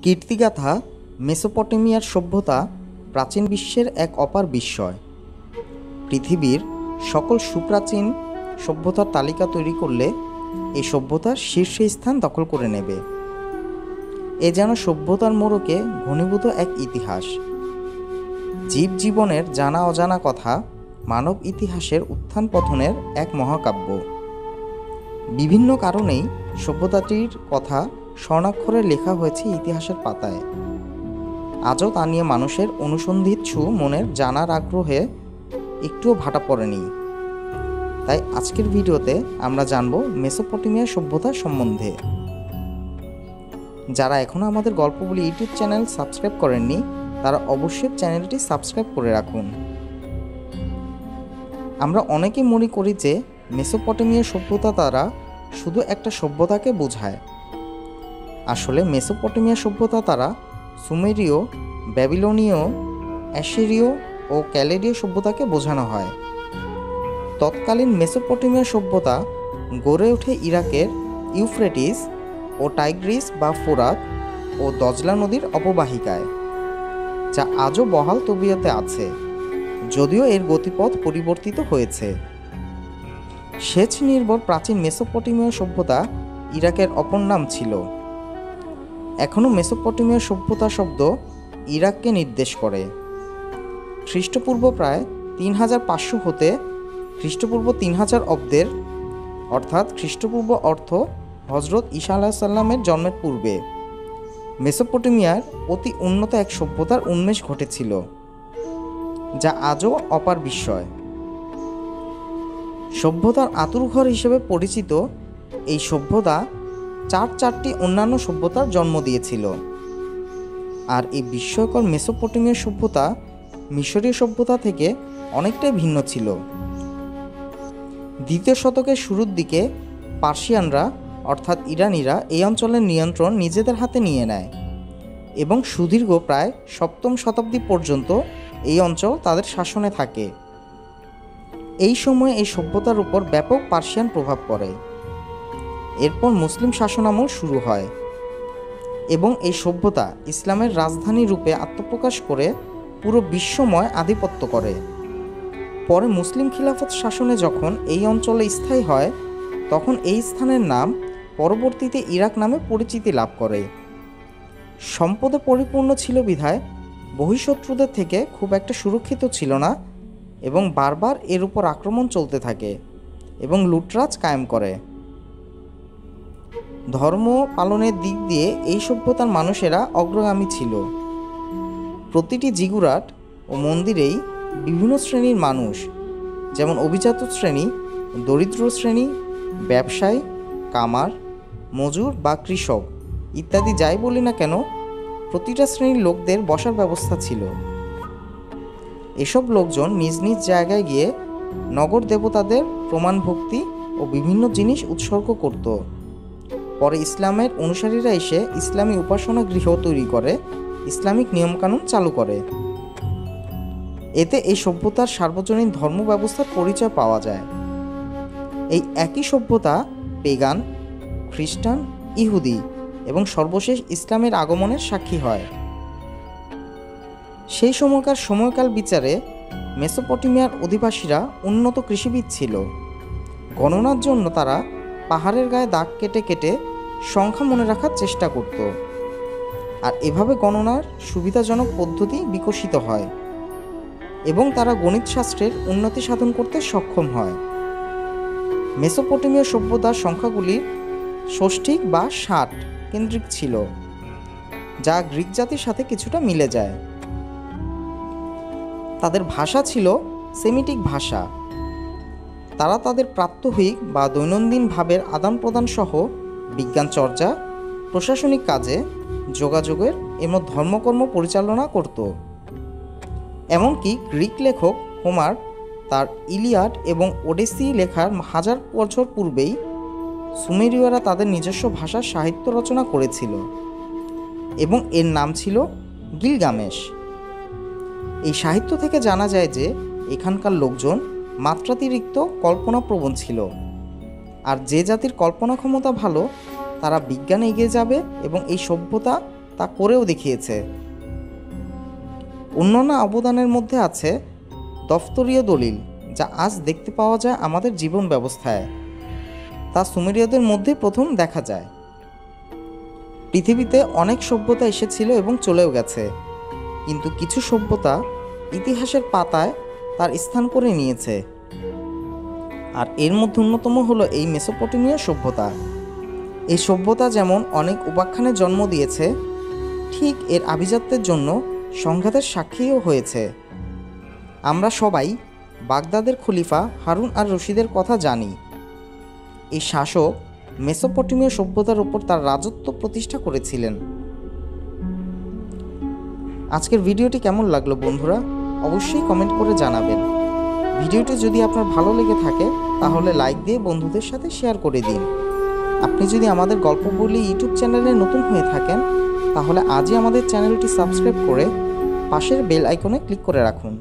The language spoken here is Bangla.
কীর্তিগাথা মেসোপটেমিয়ার সভ্যতা প্রাচীন বিশ্বের এক অপার বিস্ময়। পৃথিবীর সকল সুপ্রাচীন সভ্যতার তালিকা তৈরি করলে এই সভ্যতার শীর্ষে স্থান দখল করে নেবে। এ যেন সভ্যতার মোড়কে ঘনীভূত এক ইতিহাস, জীবনের জানা অজানা কথা, মানব ইতিহাসের উত্থান পতনের এক মহাকাব্য। বিভিন্ন কারণেই সভ্যতাটির কথা স্বর্ণাক্ষরে লেখা হয়েছে ইতিহাসের পাতায়। আজও তা নিয়ে মানুষের অনুসন্ধিৎসু মনের জানার আগ্রহে একটুও ভাটা পড়েনি। তাই আজকের ভিডিওতে আমরা জানব মেসোপটেমিয়া সভ্যতা সম্বন্ধে। যারা এখনও আমাদের গল্পগুলি ইউটিউব চ্যানেল সাবস্ক্রাইব করেননি তারা অবশ্যই চ্যানেলটি সাবস্ক্রাইব করে রাখুন। আমরা অনেকেই মনে করি যে মেসোপটেমিয়া সভ্যতা দ্বারা শুধু একটা সভ্যতাকে বোঝায়। আসলে মেসোপটেমিয়া সভ্যতা দ্বারা সুমেরীয়, ব্যাবিলনীয়, অ্যাশিরীয় ও ক্যালেডীয় সভ্যতাকে বোঝানো হয়। তৎকালীন মেসোপটেমিয়া সভ্যতা গড়ে ওঠে ইরাকের ইউফ্রেটিস ও টাইগ্রিস বা ফোরাত ও দজলা নদীর অববাহিকায়, যা আজও বহাল তবিয়তে আছে, যদিও এর গতিপথ পরিবর্তিত হয়েছে। সেচ নির্ভর প্রাচীন মেসোপটেমীয় সভ্যতা ইরাকের অপর নাম ছিল। এখনও মেসোপটেমীয় সভ্যতা শব্দ ইরাককে নির্দেশ করে। খ্রিস্টপূর্ব প্রায় 3500 হতে খ্রিস্টপূর্ব 3000 অব্দের, অর্থাৎ খ্রিস্টপূর্ব অর্থ হজরত ঈসা আলাইহিস সালামের জন্মের পূর্বে মেসোপটেমিয়ার অতি উন্নত এক সভ্যতার উন্মেষ ঘটেছিল, যা আজও অপার বিস্ময়। সভ্যতার আঁতুড়ঘর হিসেবে পরিচিত এই সভ্যতা চারটি অন্যান্য সভ্যতার জন্ম দিয়েছিল। আর এই বিস্ময়কর মেসোপটেমীয় সভ্যতা মিশরীয় সভ্যতা থেকে অনেকটাই ভিন্ন ছিল। দ্বিতীয় শতকের শুরুর দিকে পার্সিয়ানরা অর্থাৎ ইরানিরা এই অঞ্চলের নিয়ন্ত্রণ নিজেদের হাতে নিয়ে নেয় এবং সুদীর্ঘ প্রায় 7ম শতাব্দী পর্যন্ত এই অঞ্চল তাদের শাসনে থাকে। এই সময়ে এই সভ্যতার উপর ব্যাপক পার্সিয়ান প্রভাব পড়ে। এরপর মুসলিম শাসনামল শুরু হয় এবং এই সভ্যতা ইসলামের রাজধানী রূপে আত্মপ্রকাশ করে পুরো বিশ্বময় আধিপত্য করে। পরে মুসলিম খিলাফত শাসনে যখন এই অঞ্চলে স্থায়ী হয় তখন এই স্থানের নাম পরবর্তীতে ইরাক নামে পরিচিতি লাভ করে। সম্পদে পরিপূর্ণ ছিল বিধায় বহিঃশত্রুদের থেকে খুব একটা সুরক্ষিত ছিল না এবং বারবার এর উপর আক্রমণ চলতে থাকে এবং লুটরাজ কায়েম করে। ধর্ম পালনের দিক দিয়ে এই সভ্যতার মানুষেরা অগ্রগামী ছিল। প্রতিটি জিগুরাট ও মন্দিরেই বিভিন্ন শ্রেণীর মানুষ, যেমন অভিজাত শ্রেণী, দরিদ্র শ্রেণী, ব্যবসায়ী, কামার, মজুর বা কৃষক ইত্যাদি যাই বলি না কেন, প্রতিটা শ্রেণীর লোকদের বসার ব্যবস্থা ছিল। এসব লোকজন নিজ নিজ জায়গায় গিয়ে নগর দেবতাদের প্রমাণ ভক্তি ও বিভিন্ন জিনিস উৎসর্গ করত। পরে ইসলামের অনুসারীরা এসে ইসলামী উপাসনা গৃহ তৈরি করে ইসলামিক নিয়মকানুন চালু করে। এতে এই সভ্যতার সার্বজনীন ধর্ম ব্যবস্থার পরিচয় পাওয়া যায়। এই একই সভ্যতা পেগান, খ্রিস্টান, ইহুদি এবং সর্বশেষ ইসলামের আগমনের সাক্ষী হয়। সেই সময়কাল বিচারে মেসোপটেমিয়ার অধিবাসীরা উন্নত কৃষিবিদ ছিল। গণনার জন্য তারা পাহাড়ের গায়ে দাগ কেটে কেটে সংখ্যা মনে রাখার চেষ্টা করত, আর এভাবে গণনার সুবিধাজনক পদ্ধতি বিকশিত হয় এবং তারা গণিত শাস্ত্রের উন্নতি সাধন করতে সক্ষম হয়। মেসোপটেমীয় সভ্যতার সংখ্যাগুলি ষষ্ঠিক বা 60 কেন্দ্রিক ছিল, যা গ্রিক জাতির সাথে কিছুটা মিলে যায়। তাদের ভাষা ছিল সেমিটিক ভাষা। তারা তাদের প্রাত্যহিক বা দৈনন্দিন ভাবের আদান প্রদান সহ বিজ্ঞান চর্চা, প্রশাসনিক কাজে, যোগাযোগের এবং ধর্মকর্ম পরিচালনা করত। এমনকি গ্রিক লেখক হোমার তার ইলিয়াড এবং ওডেসি লেখার 1000 বছর পূর্বেই সুমেরীয়রা তাদের নিজস্ব ভাষার সাহিত্য রচনা করেছিল এবং এর নাম ছিল গিলগামেশ। এই সাহিত্য থেকে জানা যায় যে এখানকার লোকজন মাত্রাতিরিক্ত কল্পনাপ্রবণ ছিল, আর যে জাতির কল্পনা ক্ষমতা ভালো তারা বিজ্ঞানে এগিয়ে যাবে এবং এই সভ্যতা তা করেও দেখিয়েছে। অন্যান্য অবদানের মধ্যে আছে দফতরীয় দলিল, যা আজ দেখতে পাওয়া যায় আমাদের জীবন ব্যবস্থায়। তা সুমেরীয়দের মধ্যে প্রথম দেখা যায়। পৃথিবীতে অনেক সভ্যতা এসেছিল এবং চলেও গেছে, কিন্তু কিছু সভ্যতা ইতিহাসের পাতায় তার স্থান করে নিয়েছে। আর এর মধ্যে অন্যতম হলো এই মেসোপটেমিয়া সভ্যতা। এই সভ্যতা যেমন অনেক উপাখ্যানে জন্ম দিয়েছে, ঠিক এর আভিজাত্যের জন্য সংঘাতের সাক্ষীও হয়েছে। আমরা সবাই বাগদাদের খলিফা হারুন আর রশিদের কথা জানি। এই শাসক মেসোপটেমীয় সভ্যতার উপর তার রাজত্ব প্রতিষ্ঠা করেছিলেন। আজকের ভিডিওটি কেমন লাগলো বন্ধুরা, অবশ্যই কমেন্ট করে জানাবেন। ভিডিওটি যদি আপনার ভালো লেগে থাকে তাহলে লাইক দিয়ে বন্ধুদের সাথে শেয়ার করে দিন। আপনি যদি আমাদের গল্প বলি ইউটিউব চ্যানেলে নতুন হয়ে থাকেন তাহলে আজই আমাদের চ্যানেলটি সাবস্ক্রাইব করে পাশের বেল আইকনে ক্লিক করে রাখুন।